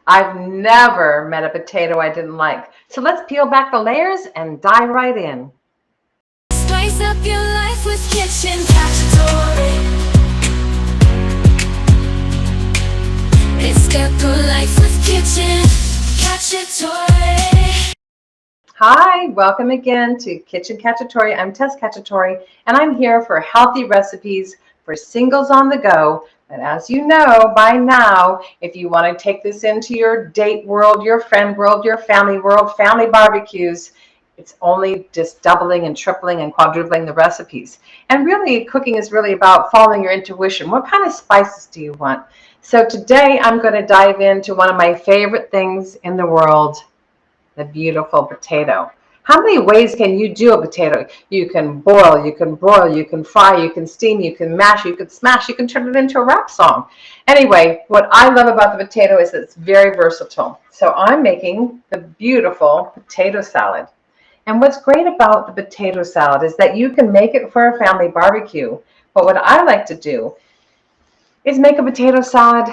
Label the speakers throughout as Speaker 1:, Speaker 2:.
Speaker 1: I've never met a potato I didn't like. So let's peel back the layers and dive right in.
Speaker 2: Spice up your life with Kitchen Cacciatore. It's got good life with Kitchen Cacciatore.
Speaker 1: Hi, welcome again to Kitchen Cacciatore. I'm Tess Cacciatore, and I'm here for healthy recipes for singles on the go. But as you know by now, if you want to take this into your date world, your friend world, your family world, family barbecues, it's only just doubling and tripling and quadrupling the recipes. And really, cooking is really about following your intuition. What kind of spices do you want? So today I'm going to dive into one of my favorite things in the world, the beautiful potato. How many ways can you do a potato? You can boil, you can broil, you can fry, you can steam, you can mash, you can smash, you can turn it into a rap song. Anyway, what I love about the potato is that it's very versatile. So I'm making the beautiful potato salad. And what's great about the potato salad is that you can make it for a family barbecue. But what I like to do is make a potato salad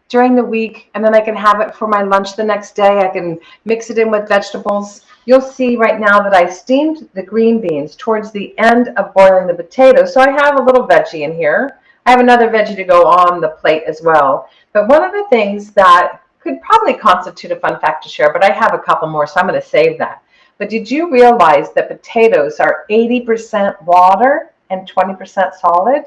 Speaker 1: during the week, and then I can have it for my lunch the next day. I can mix it in with vegetables. You'll see right now that I steamed the green beans towards the end of boiling the potatoes, so I have a little veggie in here. I have another veggie to go on the plate as well. But one of the things that could probably constitute a fun fact to share, but I have a couple more, so I'm going to save that. But did you realize that potatoes are 80% water and 20% solid?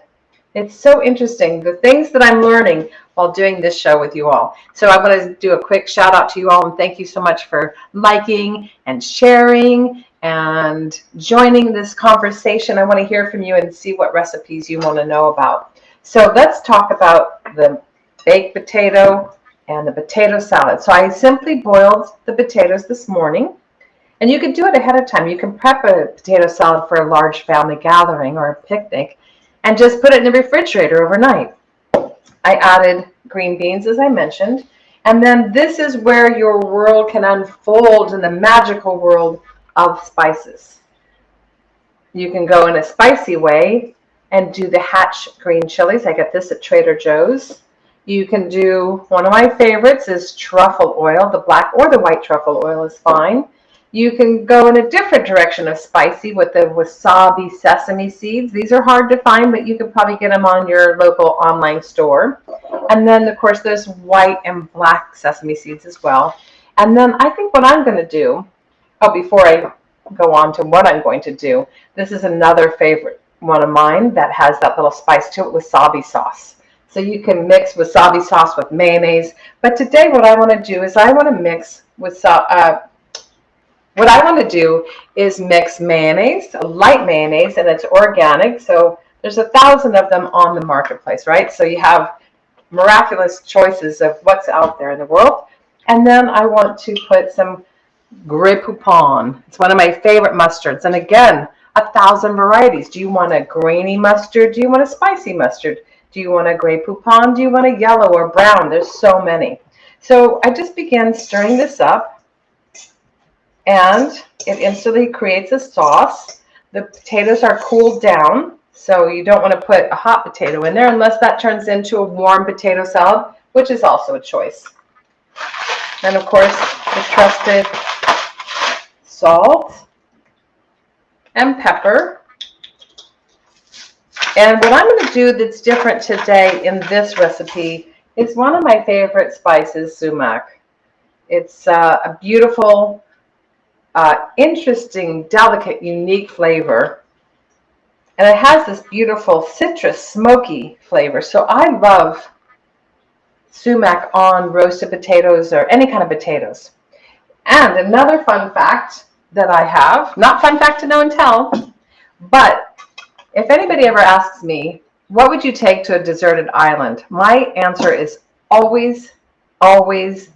Speaker 1: It's so interesting, the things that I'm learning while doing this show with you all. So I want to do a quick shout out to you all and thank you so much for liking and sharing and joining this conversation. I want to hear from you and see what recipes you want to know about. So let's talk about the baked potato and the potato salad. So I simply boiled the potatoes this morning. And you can do it ahead of time. You can prep a potato salad for a large family gathering or a picnic and just put it in the refrigerator overnight. I added green beans, as I mentioned, and then this is where your world can unfold in the magical world of spices. You can go in a spicy way and do the Hatch green chilies. I get this at Trader Joe's. You can do, one of my favorites is truffle oil. The black or the white truffle oil is fine. You can go in a different direction of spicy with the wasabi sesame seeds. These are hard to find, but you can probably get them on your local online store. And then, of course, there's white and black sesame seeds as well. And then I think what I'm going to do, before I go on to what I'm going to do, this is another favorite one of mine that has that little spice to it, wasabi sauce. So you can mix wasabi sauce with mayonnaise. But today what I want to do is what I want to do is mix mayonnaise, a light mayonnaise, and it's organic. So there's 1,000 of them on the marketplace, right? So you have miraculous choices of what's out there in the world. And then I want to put some Grey Poupon. It's one of my favorite mustards. And again, 1,000 varieties. Do you want a grainy mustard? Do you want a spicy mustard? Do you want a Grey Poupon? Do you want a yellow or brown? There's so many. So I just began stirring this up. And it instantly creates a sauce. The potatoes are cooled down, so you don't want to put a hot potato in there unless that turns into a warm potato salad, which is also a choice. And of course, the trusted salt and pepper. And what I'm going to do that's different today in this recipe is one of my favorite spices, sumac. It's a beautiful, interesting, delicate, unique flavor, and it has this beautiful citrus, smoky flavor. So I love sumac on roasted potatoes or any kind of potatoes. And another fun fact that I have, not fun fact to know and tell, but if anybody ever asks me, what would you take to a deserted island? My answer is always, always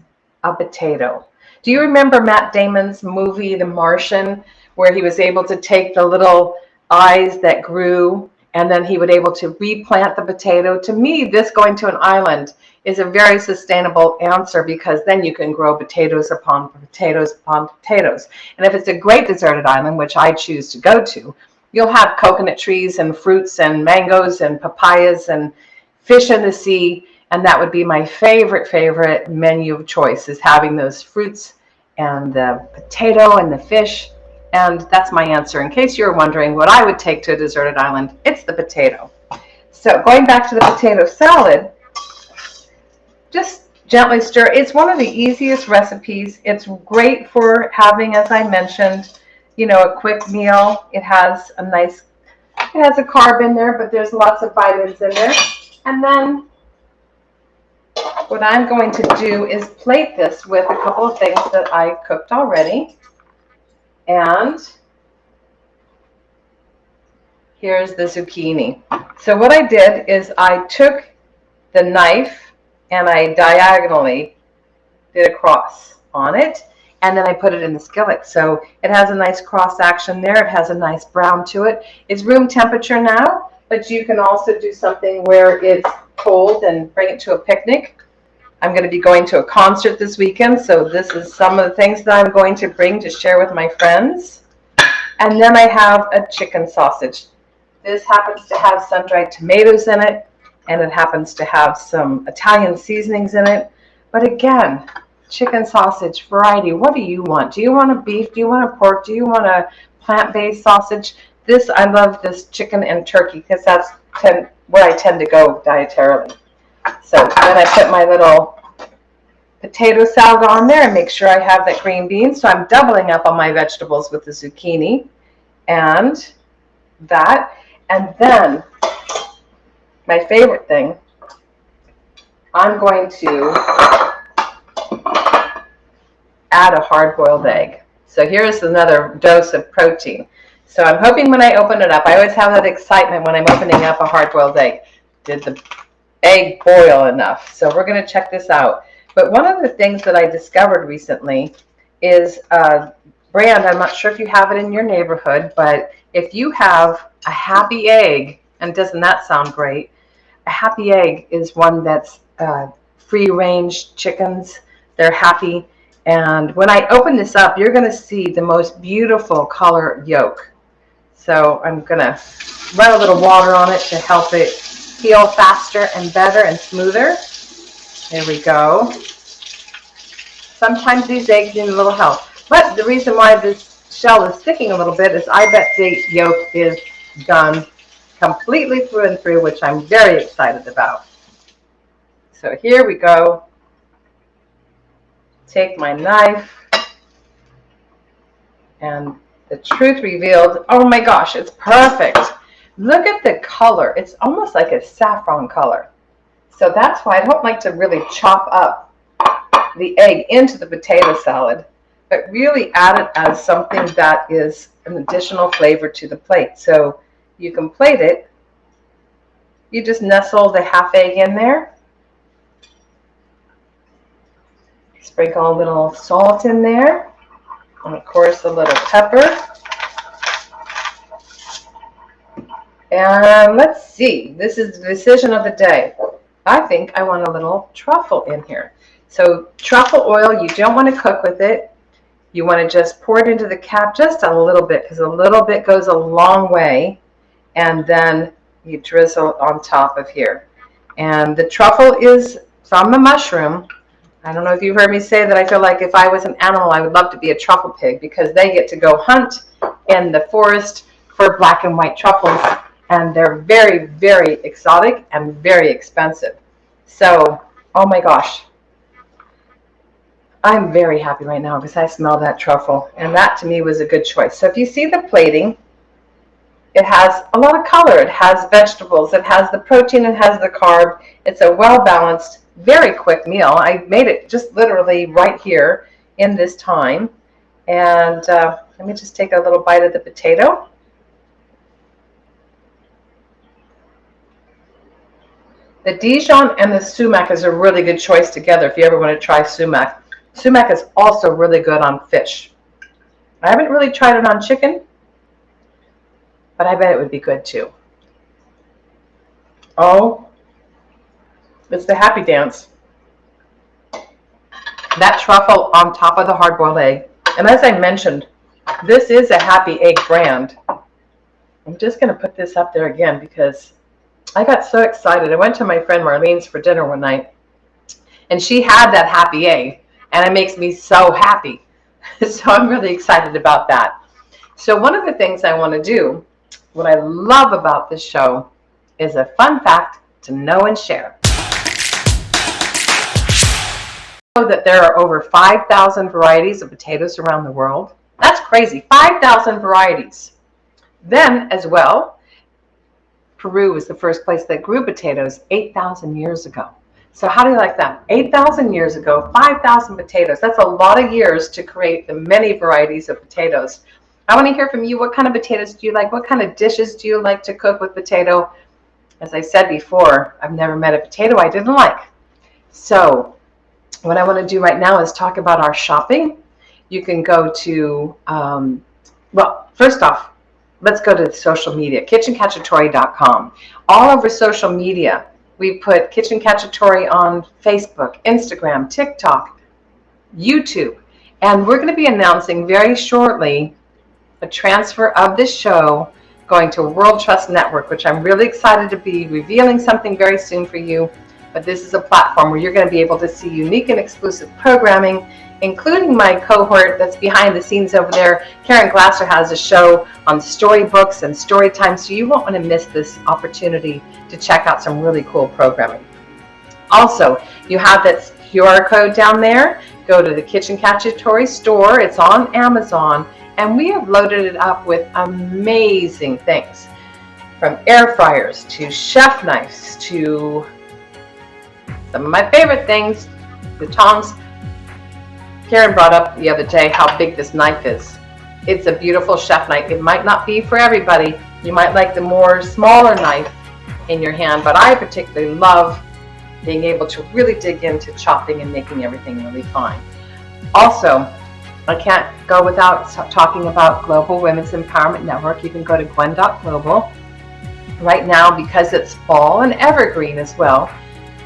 Speaker 1: a potato. Do you remember Matt Damon's movie, The Martian, where he was able to take the little eyes that grew and then he would able to replant the potato? To me, this going to an island is a very sustainable answer because then you can grow potatoes upon potatoes upon potatoes. And if it's a great deserted island, which I choose to go to, you'll have coconut trees and fruits and mangoes and papayas and fish in the sea. And that would be my favorite menu of choice, is having those fruits and the potato and the fish. And that's my answer. In case you're wondering what I would take to a deserted island, it's the potato. So going back to the potato salad, just gently stir. It's one of the easiest recipes. It's great for having, as I mentioned, a quick meal. It has a carb in there, but there's lots of vitamins in there. And then what I'm going to do is plate this with a couple of things that I cooked already. And here's the zucchini. So what I did is I took the knife and I diagonally did a cross on it, and then I put it in the skillet. So it has a nice cross action there. It has a nice brown to it. It's room temperature now, but you can also do something where it's cold and bring it to a picnic. I'm going to be going to a concert this weekend, so this is some of the things that I'm going to bring to share with my friends. And then I have a chicken sausage. This happens to have sun-dried tomatoes in it, and it happens to have some Italian seasonings in it. But again, chicken sausage variety. What do you want? Do you want a beef? Do you want a pork? Do you want a plant-based sausage? I love this chicken and turkey because that's where I tend to go dietarily. So then I put my little potato salad on there and make sure I have that green bean. So I'm doubling up on my vegetables with the zucchini and that. And then my favorite thing, I'm going to add a hard-boiled egg. So here's another dose of protein. So I'm hoping when I open it up, I always have that excitement when I'm opening up a hard-boiled egg. Did the egg boil enough? So we're going to check this out. But one of the things that I discovered recently is a brand. I'm not sure if you have it in your neighborhood, but if you have a Happy Egg, and doesn't that sound great? A Happy Egg is one that's free-range chickens. They're happy. And when I open this up, you're going to see the most beautiful color yolk. So I'm going to run a little water on it to help it heal faster and better and smoother. There we go. Sometimes these eggs need a little help. But the reason why this shell is sticking a little bit is I bet the yolk is done completely through and through, which I'm very excited about. So here we go. Take my knife, and the truth revealed. Oh my gosh, it's perfect. Look at the color. It's almost like a saffron color. So that's why I don't like to really chop up the egg into the potato salad, but really add it as something that is an additional flavor to the plate. So you can plate it. You just nestle the half egg in there. Sprinkle a little salt in there. And of course a little pepper. And let's see, this is the decision of the day. I think I want a little truffle in here. So truffle oil, you don't want to cook with it. You want to just pour it into the cap just a little bit, because a little bit goes a long way. And then you drizzle on top of here. And the truffle is from the mushroom. I don't know if you've heard me say that I feel like if I was an animal, I would love to be a truffle pig, because they get to go hunt in the forest for black and white truffles. And they're very, very exotic and very expensive. So, oh my gosh. I'm very happy right now because I smell that truffle. And that to me was a good choice. So if you see the plating, it has a lot of color. It has vegetables. It has the protein. It has the carb. It's a well-balanced, very quick meal. I made it just literally right here in this time. And let me just take a little bite of the potato. The Dijon and the sumac is a really good choice together if you ever want to try sumac. Sumac is also really good on fish. I haven't really tried it on chicken, but I bet it would be good too. Oh, it's the happy dance. That truffle on top of the hard-boiled egg. And as I mentioned, this is a Happy Egg brand. I'm just going to put this up there again because I got so excited. I went to my friend Marlene's for dinner one night, and she had that happy egg, and it makes me so happy. So I'm really excited about that. So one of the things I want to do, what I love about this show, is a fun fact to know and share. You know that there are over 5,000 varieties of potatoes around the world? That's crazy, 5,000 varieties. Then as well, Peru was the first place that grew potatoes 8,000 years ago. So how do you like that? 8,000 years ago, 5,000 potatoes. That's a lot of years to create the many varieties of potatoes. I want to hear from you. What kind of potatoes do you like? What kind of dishes do you like to cook with potato? As I said before, I've never met a potato I didn't like. So what I want to do right now is talk about our shopping. You can go to, well, first off, let's go to social media, kitchencacciatore.com. All over social media, we put Kitchen Cacciatore on Facebook, Instagram, TikTok, YouTube. And we're going to be announcing very shortly a transfer of this show going to World Trust Network, which I'm really excited to be revealing something very soon for you. But this is a platform where you're going to be able to see unique and exclusive programming, including my cohort that's behind the scenes over there. Karen Glasser has a show on storybooks and story time, so you won't want to miss this opportunity to check out some really cool programming. Also, you have that QR code down there. Go to the Kitchen Cacciatore store. It's on Amazon, and we have loaded it up with amazing things, from air fryers to chef knives to some of my favorite things, the tongs. Karen brought up the other day how big this knife is. It's a beautiful chef knife. It might not be for everybody. You might like the more smaller knife in your hand, but I particularly love being able to really dig into chopping and making everything really fine. Also, I can't go without talking about Global Women's Empowerment Network. You can go to gwen.global. Right now, because it's fall and evergreen as well,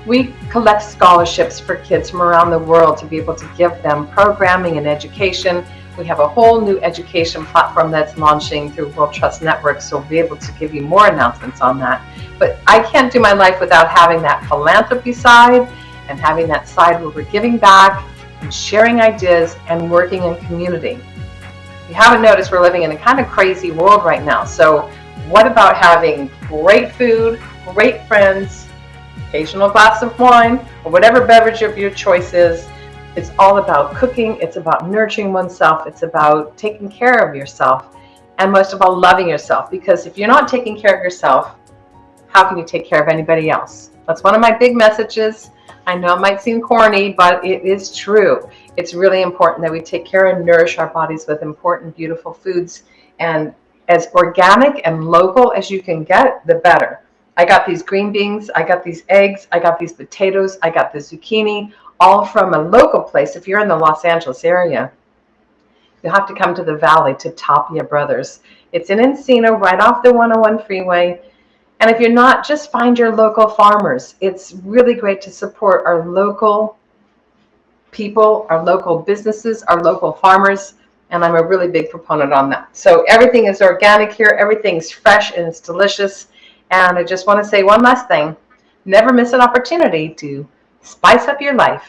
Speaker 1: we collect scholarships for kids from around the world to be able to give them programming and education. We have a whole new education platform that's launching through World Trust Network, so we'll be able to give you more announcements on that. But I can't do my life without having that philanthropy side and having that side where we're giving back and sharing ideas and working in community. If you haven't noticed, we're living in a kind of crazy world right now. So what about having great food, great friends, occasional glass of wine, or whatever beverage of your choice is? It's all about cooking. It's about nurturing oneself. It's about taking care of yourself, and most of all, loving yourself. Because if you're not taking care of yourself, how can you take care of anybody else? That's one of my big messages. I know it might seem corny, but it is true. It's really important that we take care and nourish our bodies with important, beautiful foods, and as organic and local as you can get, the better. I got these green beans, I got these eggs, I got these potatoes, I got the zucchini, all from a local place. If you're in the Los Angeles area, you'll have to come to the Valley to Tapia Brothers. It's in Encino, right off the 101 freeway. And if you're not, just find your local farmers. It's really great to support our local people, our local businesses, our local farmers, and I'm a really big proponent on that. So everything is organic here, everything's fresh and it's delicious. And I just want to say one last thing. Never miss an opportunity to spice up your life.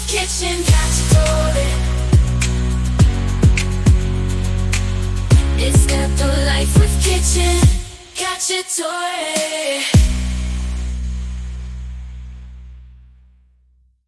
Speaker 2: Kitchen Cacciatore. It's got the life with Kitchen Cacciatore.